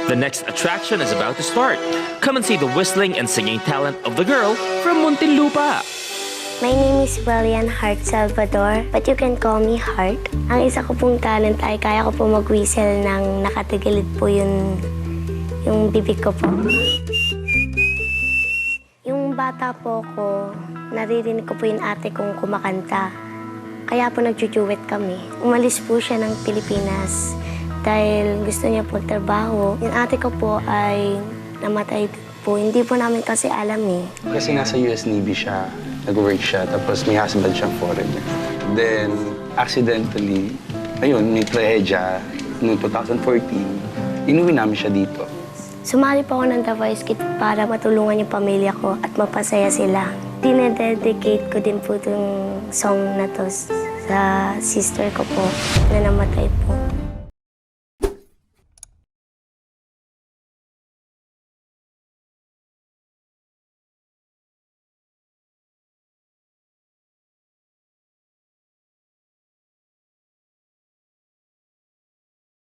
The next attraction is about to start. Come and see the whistling and singing talent of the girl from Muntinlupa. My name is Willian Hart Salvador, but you can call me Hart. Ang isa ko pong talent ay kaya ko po mag-whistle ng nakatagilid po yung bibig ko po. Yung bata po ko, naririnig ko po yung ate kong kumakanta. Kaya po nagjujuwet kami. Umalis po siya ng Pilipinas dahil gusto niya po trabaho. Yung ate ko po ay namatay po. Hindi po namin kasi alam eh. Kasi nasa US Navy siya, nag-work siya, tapos may husband siyang foreigner. Then, accidentally, ayun, may trahedya noong 2014, inuwi namin siya dito. Sumali po ako ng The Voice Kids para matulungan yung pamilya ko at mapasaya sila. Dinededicate ko din po itong song na to sa sister ko po na namatay po.